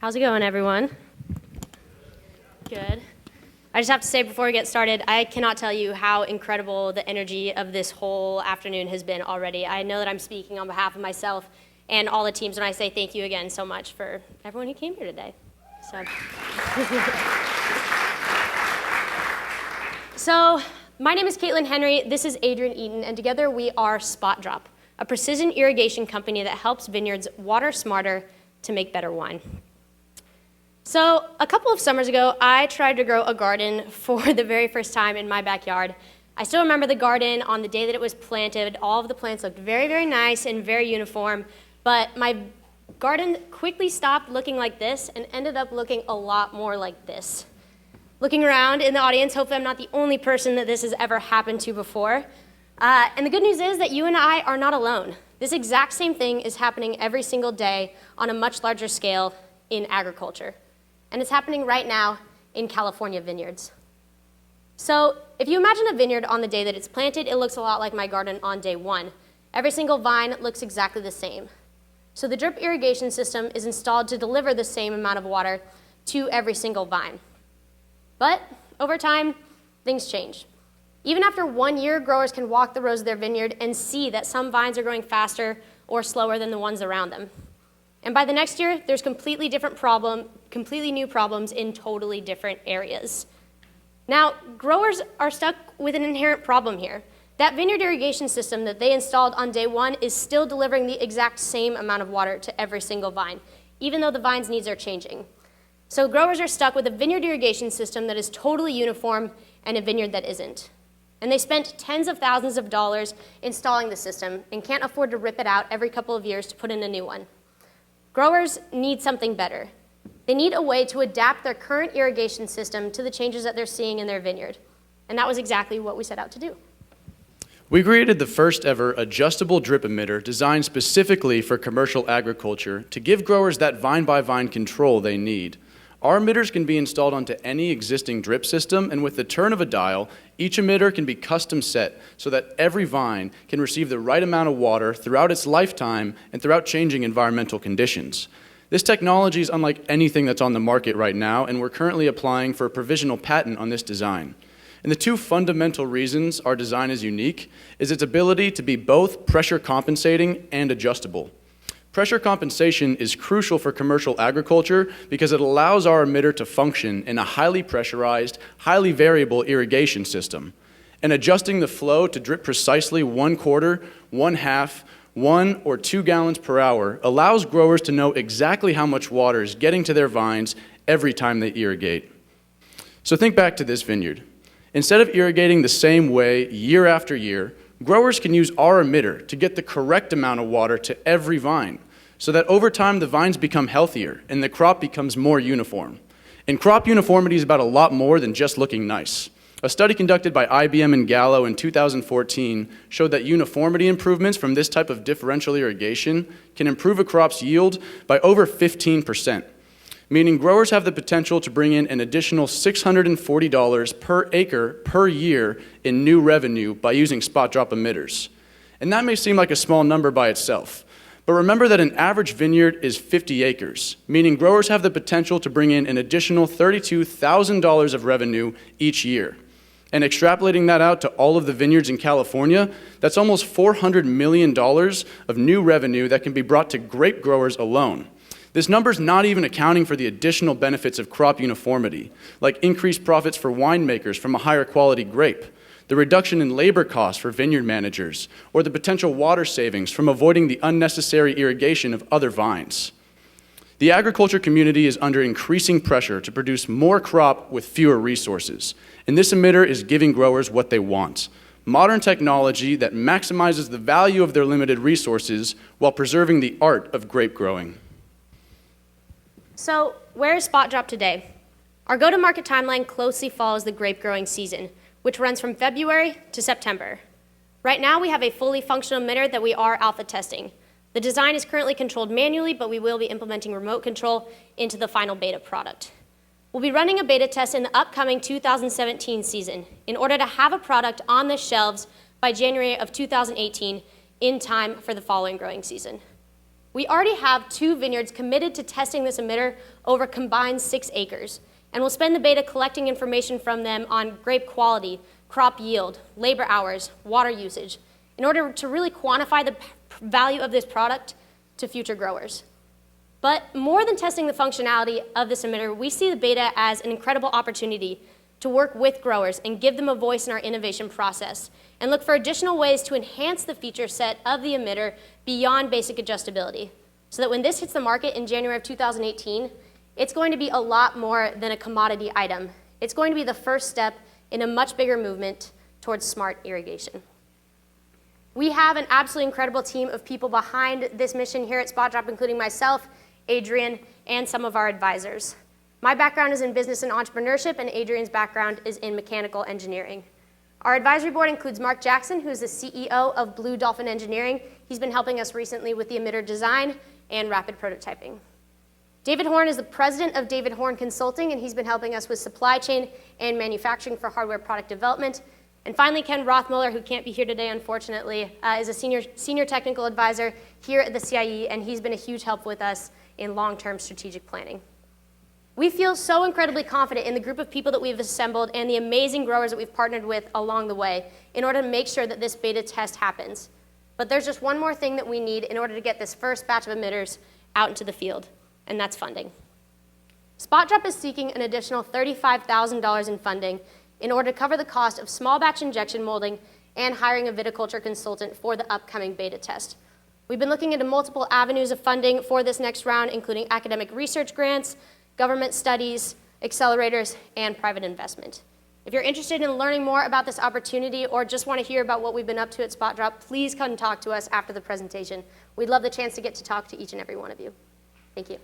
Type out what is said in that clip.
How's it going, everyone? Good. I just have to say before we get started, I cannot tell you how incredible the energy of this whole afternoon has been already. I know that I'm speaking on behalf of myself and all the teams when I say thank you again so much for everyone who came here today. So my name is Caitlin Henry, this is Adrian Eaton, and together we are SpotDrop, a precision irrigation company that helps vineyards water smarter to make better wine. So a couple of summers ago, I tried to grow a garden for the very first time in my backyard. I still remember the garden on the day that it was planted. All of the plants looked very, very nice and very uniform, but my garden quickly stopped looking like this and ended up looking a lot more like this. Looking around in the audience, hopefully I'm not the only person that this has ever happened to before. And the good news is that you and I are not alone. This exact same thing is happening every single day on a much larger scale in agriculture. And it's happening right now in California vineyards. So if you imagine a vineyard on the day that it's planted, it looks a lot like my garden on day one. Every single vine looks exactly the same. So the drip irrigation system is installed to deliver the same amount of water to every single vine. But over time, things change. Even after 1 year, growers can walk the rows of their vineyard and see that some vines are growing faster or slower than the ones around them. And by the next year, there's completely new problems in totally different areas. Now, growers are stuck with an inherent problem here. That vineyard irrigation system that they installed on day one is still delivering the exact same amount of water to every single vine, even though the vine's needs are changing. So growers are stuck with a vineyard irrigation system that is totally uniform and a vineyard that isn't. And they spent tens of thousands of dollars installing the system and can't afford to rip it out every couple of years to put in a new one. Growers need something better. They need a way to adapt their current irrigation system to the changes that they're seeing in their vineyard. And that was exactly what we set out to do. We created the first ever adjustable drip emitter designed specifically for commercial agriculture to give growers that vine-by-vine control they need. Our emitters can be installed onto any existing drip system, and with the turn of a dial, each emitter can be custom set so that every vine can receive the right amount of water throughout its lifetime and throughout changing environmental conditions. This technology is unlike anything that's on the market right now, and we're currently applying for a provisional patent on this design. And the two fundamental reasons our design is unique is its ability to be both pressure compensating and adjustable. Pressure compensation is crucial for commercial agriculture because it allows our emitter to function in a highly pressurized, highly variable irrigation system. And adjusting the flow to drip precisely 1/4, 1/2, 1 or 2 gallons per hour allows growers to know exactly how much water is getting to their vines every time they irrigate. So think back to this vineyard. Instead of irrigating the same way year after year, growers can use our emitter to get the correct amount of water to every vine, so that over time the vines become healthier and the crop becomes more uniform. And crop uniformity is about a lot more than just looking nice. A study conducted by IBM and Gallo in 2014 showed that uniformity improvements from this type of differential irrigation can improve a crop's yield by over 15%. Meaning growers have the potential to bring in an additional $640 per acre per year in new revenue by using SpotDrop emitters. And that may seem like a small number by itself, but remember that an average vineyard is 50 acres, meaning growers have the potential to bring in an additional $32,000 of revenue each year. And extrapolating that out to all of the vineyards in California, that's almost $400 million of new revenue that can be brought to grape growers alone. This number's not even accounting for the additional benefits of crop uniformity, like increased profits for winemakers from a higher quality grape, the reduction in labor costs for vineyard managers, or the potential water savings from avoiding the unnecessary irrigation of other vines. The agriculture community is under increasing pressure to produce more crop with fewer resources, and this emitter is giving growers what they want: modern technology that maximizes the value of their limited resources while preserving the art of grape growing. So where is SpotDrop today? Our go-to-market timeline closely follows the grape growing season, which runs from February to September. Right now, we have a fully functional emitter that we are alpha testing. The design is currently controlled manually, but we will be implementing remote control into the final beta product. We'll be running a beta test in the upcoming 2017 season in order to have a product on the shelves by January of 2018 in time for the following growing season. We already have 2 vineyards committed to testing this emitter over combined 6 acres, and we'll spend the beta collecting information from them on grape quality, crop yield, labor hours, water usage, in order to really quantify the value of this product to future growers. But more than testing the functionality of this emitter, we see the beta as an incredible opportunity to work with growers and give them a voice in our innovation process, and look for additional ways to enhance the feature set of the emitter beyond basic adjustability, so that when this hits the market in January of 2018, it's going to be a lot more than a commodity item. It's going to be the first step in a much bigger movement towards smart irrigation. We have an absolutely incredible team of people behind this mission here at SpotDrop, including myself, Adrian, and some of our advisors. My background is in business and entrepreneurship, and Adrian's background is in mechanical engineering. Our advisory board includes Mark Jackson, who is the CEO of Blue Dolphin Engineering. He's been helping us recently with the emitter design and rapid prototyping. David Horn is the president of David Horn Consulting, and he's been helping us with supply chain and manufacturing for hardware product development. And finally, Ken Rothmuller, who can't be here today, unfortunately, is a senior technical advisor here at the CIE, and he's been a huge help with us in long-term strategic planning. We feel so incredibly confident in the group of people that we've assembled and the amazing growers that we've partnered with along the way in order to make sure that this beta test happens. But there's just one more thing that we need in order to get this first batch of emitters out into the field, and that's funding. SpotDrop is seeking an additional $35,000 in funding in order to cover the cost of small batch injection molding and hiring a viticulture consultant for the upcoming beta test. We've been looking into multiple avenues of funding for this next round, including academic research grants, government studies, accelerators, and private investment. If you're interested in learning more about this opportunity or just want to hear about what we've been up to at SpotDrop, please come and talk to us after the presentation. We'd love the chance to get to talk to each and every one of you. Thank you.